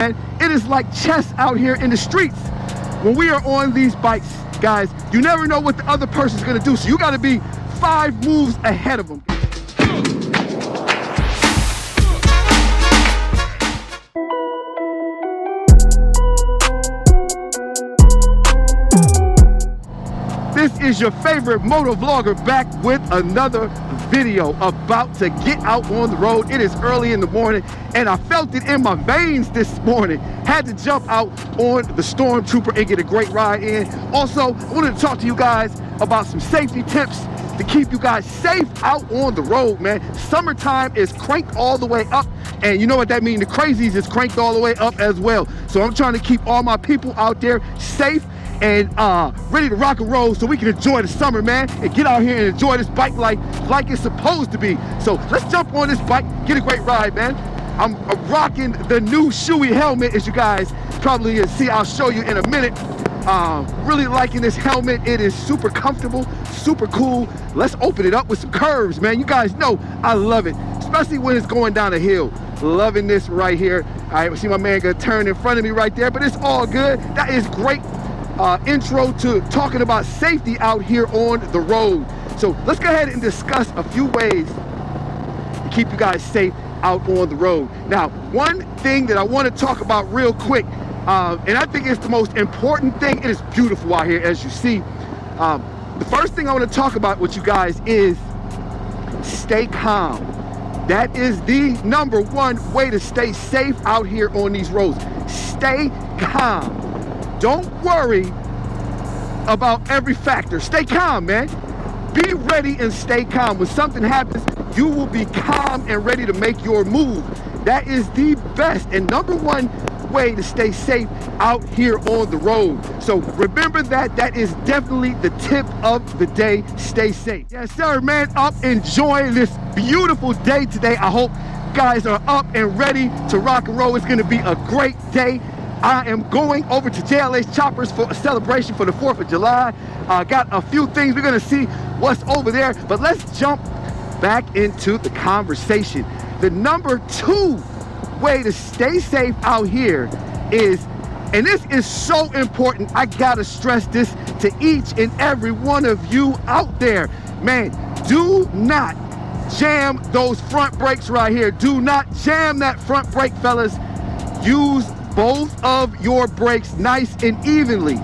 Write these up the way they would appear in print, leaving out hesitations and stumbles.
And it is like chess out here in the streets. When we are on these bikes, guys, you never know what the other person's gonna do, so you gotta be 5 moves ahead of them. This is your favorite moto vlogger back with another video about to get out on the road. It is early in the morning and I felt it in my veins this morning. Had to jump out on the Stormtrooper and get a great ride in. Also, I wanted to talk to you guys about some safety tips to keep you guys safe out on the road, man. Summertime is cranked all the way up, and you know what that means? The crazies is cranked all the way up as well. So I'm trying to keep all my people out there safe and ready to rock and roll so we can enjoy the summer, man, and get out here and enjoy this bike life like it's supposed to be. So let's jump on this bike, get a great ride, man. I'm rocking the new Shoei helmet, as you guys probably see. I'll show you in a minute. Really liking this helmet. It is super comfortable, super cool. Let's open it up with some curves, man. You guys know I love it, especially when it's going down a hill. Loving this right here. I see my man gonna turn in front of me right there, but it's all good. That is great. Intro to talking about safety out here on the road. So let's go ahead and discuss a few ways to keep you guys safe out on the road. Now, one thing that I want to talk about real quick, and I think it's the most important thing. It is beautiful out here, as you see. The first thing I want to talk about with you guys is stay calm. That is the #1 way to stay safe out here on these roads. Stay calm. Don't worry about every factor. Stay calm, man. Be ready and stay calm. When something happens, you will be calm and ready to make your move. That is the best and #1 way to stay safe out here on the road. So remember that. That is definitely the tip of the day. Stay safe. Yes, sir, man. Up enjoying this beautiful day today. I hope guys are up and ready to rock and roll. It's going to be a great day. I am going over to JLH Choppers for a celebration for the 4th of July. Got a few things. We're going to see what's over there. But let's jump back into the conversation. The #2 way to stay safe out here is, and this is so important, I got to stress this to each and every one of you out there. Man, do not jam those front brakes right here. Do not jam that front brake, fellas. Use both of your brakes nice and evenly.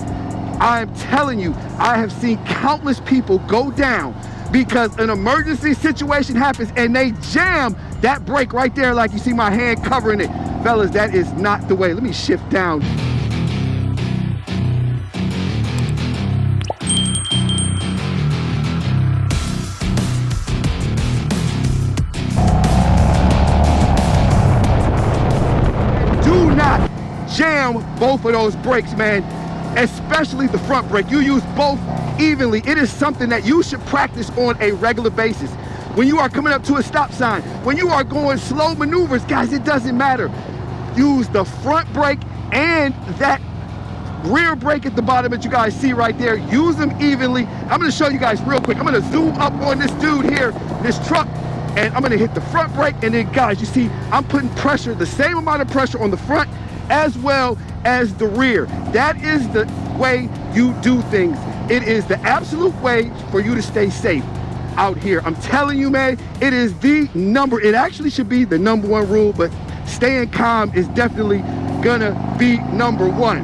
I'm telling you, I have seen countless people go down because an emergency situation happens and they jam that brake right there, like you see my hand covering it. Fellas, that is not the way. Let me shift down. Do not jam both of those brakes, man, especially the front brake. You use both evenly. It is something that you should practice on a regular basis. When you are coming up to a stop sign, when you are going slow maneuvers, guys, it doesn't matter. Use the front brake and that rear brake at the bottom that you guys see right there. Use them evenly. I'm going to show you guys real quick. I'm going to zoom up on this dude here, this truck, and I'm going to hit the front brake. And then, guys, you see I'm putting pressure, the same amount of pressure on the front as well as the rear. That is the way you do things. It is the absolute way for you to stay safe out here. I'm telling you, man, it is it actually should be the #1 rule, but staying calm is definitely gonna be #1.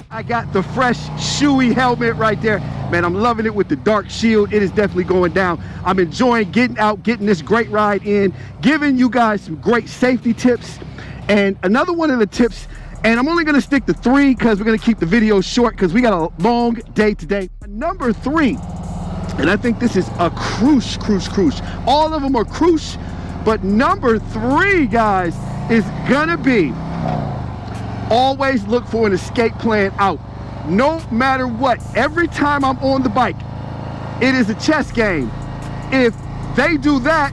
I got the fresh Shoei helmet right there. Man, I'm loving it with the dark shield. It is definitely going down. I'm enjoying getting out, getting this great ride in, giving you guys some great safety tips. And another one of the tips, and I'm only gonna stick to 3 because we're gonna keep the video short because we got a long day today. #3, and I think this is a crucial. All of them are crucial, but #3, guys, is gonna be always look for an escape plan out. No matter what, every time I'm on the bike, it is a chess game. If they do that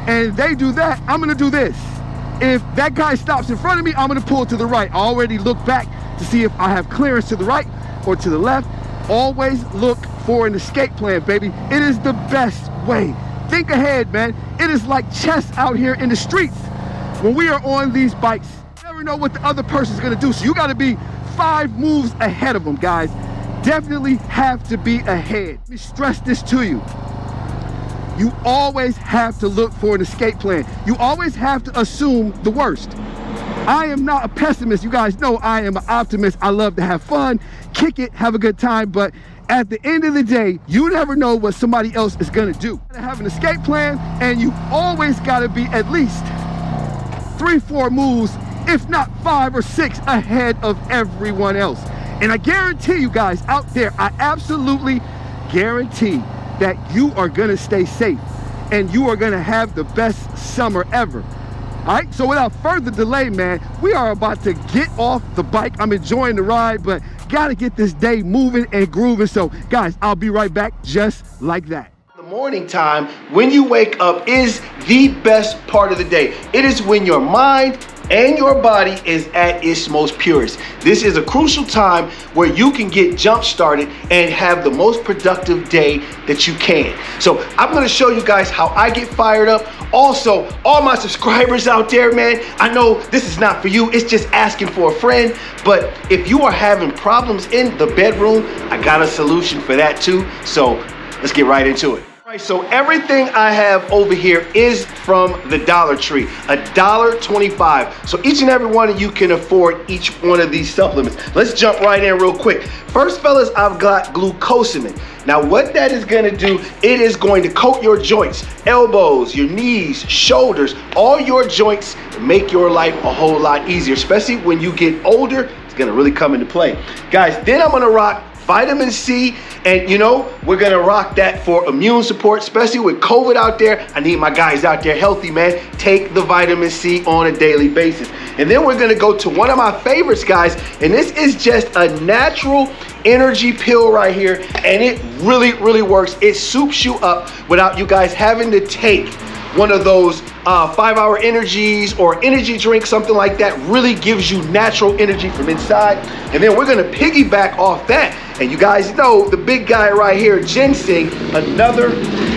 and they do that, I'm gonna do this. If that guy stops in front of me, I'm gonna pull to the right. I already look back to see if I have clearance to the right or to the left. Always look for an escape plan, baby. It is the best way. Think ahead, man. It is like chess out here in the streets. When we are on these bikes, you never know what the other person's gonna do. So you gotta be 5 moves ahead of them, guys. Definitely have to be ahead. Let me stress this to you. You always have to look for an escape plan. You always have to assume the worst. I am not a pessimist. You guys know I am an optimist. I love to have fun, kick it, have a good time, but at the end of the day, you never know what somebody else is gonna do. You gotta have an escape plan, and you always gotta be at least 3-4 moves, if not 5 or 6 ahead of everyone else. And I guarantee you guys out there, I absolutely guarantee that you are gonna stay safe and you are gonna have the best summer ever. All right, so without further delay, man, we are about to get off the bike. I'm enjoying the ride, but gotta get this day moving and grooving. So guys, I'll be right back just like that. The morning time, when you wake up, is the best part of the day. It is when your mind and your body is at its most purest. This is a crucial time where you can get jump started and have the most productive day that you can. So I'm gonna show you guys how I get fired up. Also, all my subscribers out there, man, I know this is not for you, it's just asking for a friend, but if you are having problems in the bedroom, I got a solution for that too. So let's get right into it. All right, so everything I have over here is from the Dollar Tree, $1.25. So each and every one of you can afford each one of these supplements. Let's jump right in real quick. First, fellas, I've got glucosamine. Now, what that is gonna do, it is going to coat your joints, elbows, your knees, shoulders, all your joints, make your life a whole lot easier, especially when you get older. It's gonna really come into play. Guys, then I'm gonna rock vitamin C, and you know, we're gonna rock that for immune support, especially with COVID out there. I need my guys out there healthy, man. Take the vitamin C on a daily basis. And then we're gonna go to one of my favorites, guys, and this is just a natural energy pill right here, and it really, really works. It soups you up without you guys having to take one of those 5-hour energies or energy drink, something like that. Really gives you natural energy from inside. And then we're gonna piggyback off that. And you guys know the big guy right here, ginseng, another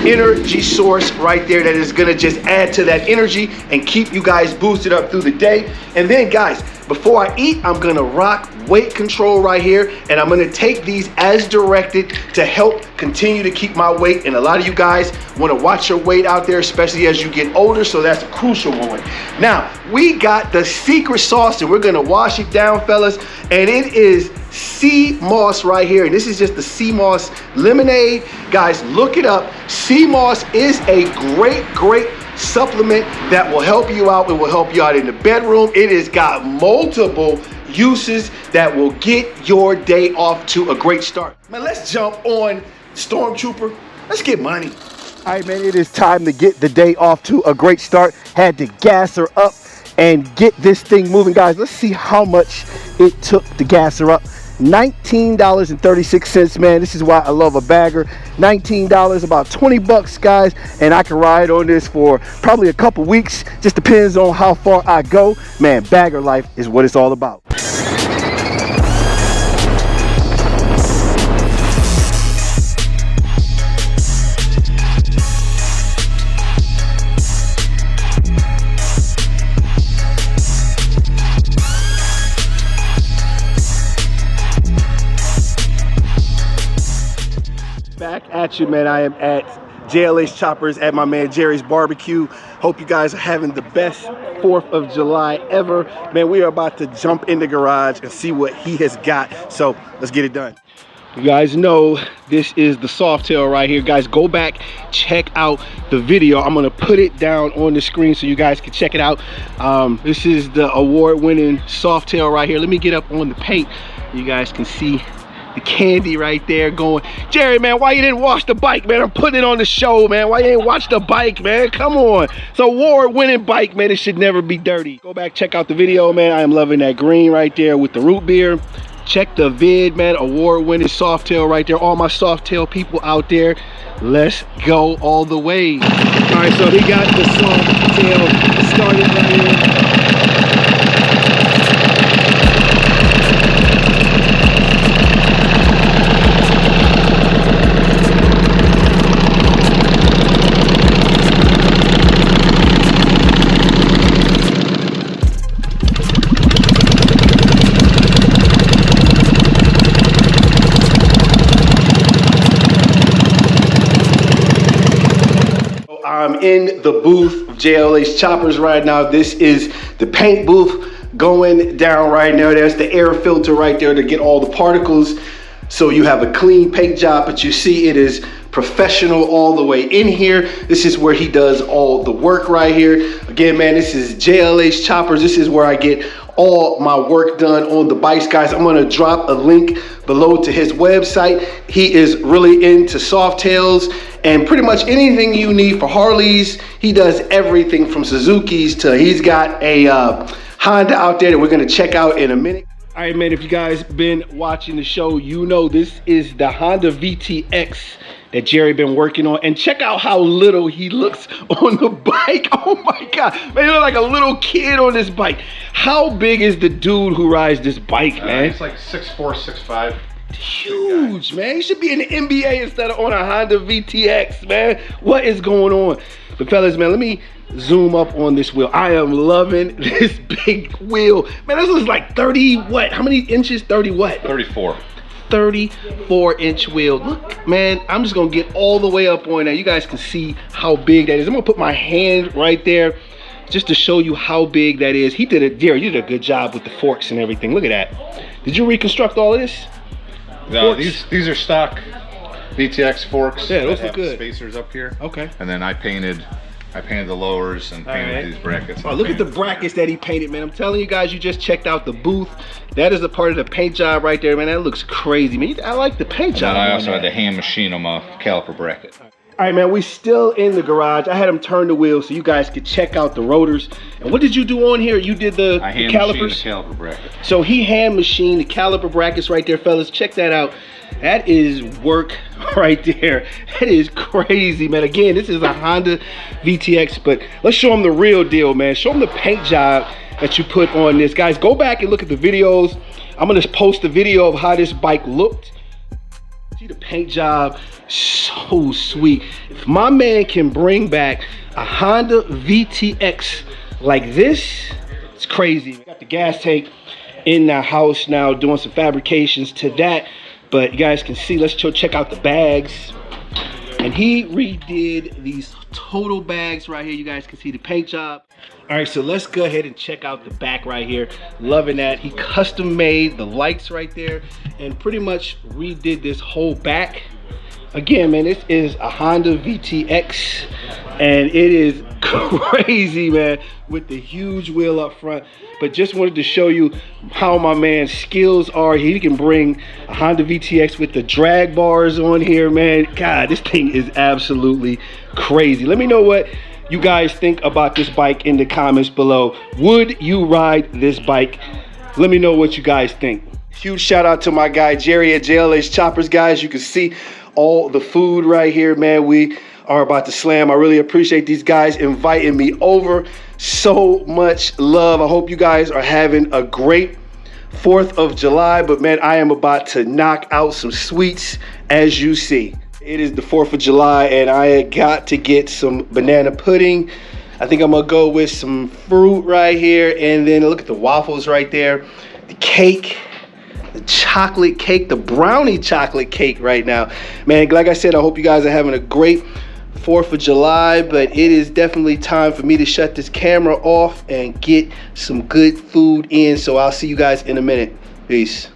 energy source right there that is gonna just add to that energy and keep you guys boosted up through the day. And then guys, before I eat, I'm gonna rock weight control right here, and I'm gonna take these as directed to help continue to keep my weight. And a lot of you guys wanna watch your weight out there, especially as you get older, so that's a crucial one. Now, we got the secret sauce, and we're gonna wash it down, fellas, and it is sea moss right here. And this is just the sea moss lemonade. Guys, look it up. Sea moss is a great supplement that will help you out. It will help you out in the bedroom. It has got multiple uses that will get your day off to a great start. Man, let's jump on Stormtrooper. Let's get money. All right, man, it is time to get the day off to a great start. Had to gas her up and get this thing moving. Guys, let's see how much it took to gas her up. $19.36, man. This is why I love a bagger. $19, about 20 bucks, guys, and I can ride on this for probably a couple weeks. Just depends on how far I go. Man, bagger life is what it's all about. Back at you, man. I am at JLH Choppers at my man Jerry's barbecue. Hope you guys are having the best 4th of July ever. Man, we are about to jump in the garage and see what he has got. So let's get it done. You guys know this is the Softail right here. Guys, go back, check out the video. I'm gonna put it down on the screen so you guys can check it out. This is the award-winning Softail right here. Let me get up on the paint. You guys can see the candy right there going. Jerry, man, why you didn't wash the bike, man? I'm putting it on the show, man. Why you ain't watch the bike, man? Come on. It's an award-winning bike, man. It should never be dirty. Go back, check out the video, man. I am loving that green right there with the root beer. Check the vid, man. Award-winning Softail right there. All my Softail people out there, let's go all the way. All right, so he got the Softail started right here. I'm in the booth of JLH Choppers right now. This is the paint booth going down right now. There's the air filter right there to get all the particles, so you have a clean paint job. But you see it is professional all the way in here. This is where he does all the work right here. Again, man, this is JLH Choppers. This is where I get all my work done on the bikes, guys. I'm gonna drop a link below to his website. He is really into Softails and pretty much anything you need for Harleys. He does everything from Suzuki's to, he's got a Honda out there that we're gonna check out in a minute. All right, man, if you guys been watching the show, you know this is the Honda VTX that Jerry been working on. And check out how little he looks on the bike. Oh my God, man, you look like a little kid on this bike. How big is the dude who rides this bike, man? He's like 6'4", 6'5". Huge, man. He should be in the NBA instead of on a Honda VTX, man. What is going on? But fellas, man, let me zoom up on this wheel. I am loving this big wheel. Man, this is like 30 what? How many inches? 30 what? 34. 34-inch wheel. Look, man, I'm just gonna get all the way up on that. You guys can see how big that is. I'm gonna put my hand right there just to show you how big that is. He did it, Jerry, you did a good job with the forks and everything. Look at that. Did you reconstruct all of this? No, these are stock VTX forks. Yeah, those look good. Spacers up here. Okay. And then I painted the lowers and painted these brackets. Oh, look at the brackets that he painted, man. I'm telling you guys, you just checked out the booth. That is a part of the paint job right there, man. That looks crazy, man. I like the paint job. And I also had to hand machine them a caliper bracket. All right, man, we still in the garage. I had him turn the wheel so you guys could check out the rotors. And what did you do on here? You did the calipers? I hand machined the caliper bracket. So he hand machined the caliper brackets right there, fellas. Check that out. That is work right there. That is crazy, man. Again, this is a Honda VTX, but let's show them the real deal, man. Show them the paint job that you put on this. Guys, go back and look at the videos. I'm gonna post a video of how this bike looked. See the paint job, so sweet. If my man can bring back a Honda VTX like this, it's crazy. We got the gas tank in the house now doing some fabrications to that. But you guys can see, let's check out the bags. And he redid these total bags right here. You guys can see the paint job. All right, so let's go ahead and check out the back right here. Loving that. He custom made the lights right there and pretty much redid this whole back. Again, man, this is a Honda VTX and it is crazy, man, with the huge wheel up front. But just wanted to show you how my man's skills are. He can bring a Honda VTX with the drag bars on here, man. God, this thing is absolutely crazy. Let me know what you guys think about this bike in the comments below. Would you ride this bike? Let me know what you guys think. Huge shout out to my guy Jerry at JLH Choppers, guys. You can see all the food right here, man. We are about to slam. I really appreciate these guys inviting me over. So much love. I hope you guys are having a great 4th of July, but man, I am about to knock out some sweets as you see. It is the 4th of July and I got to get some banana pudding. I think I'm gonna go with some fruit right here, and then look at the waffles right there, the cake, the chocolate cake, the brownie chocolate cake right now. Man, like I said, I hope you guys are having a great 4th of July, but it is definitely time for me to shut this camera off and get some good food in. So I'll see you guys in a minute. Peace.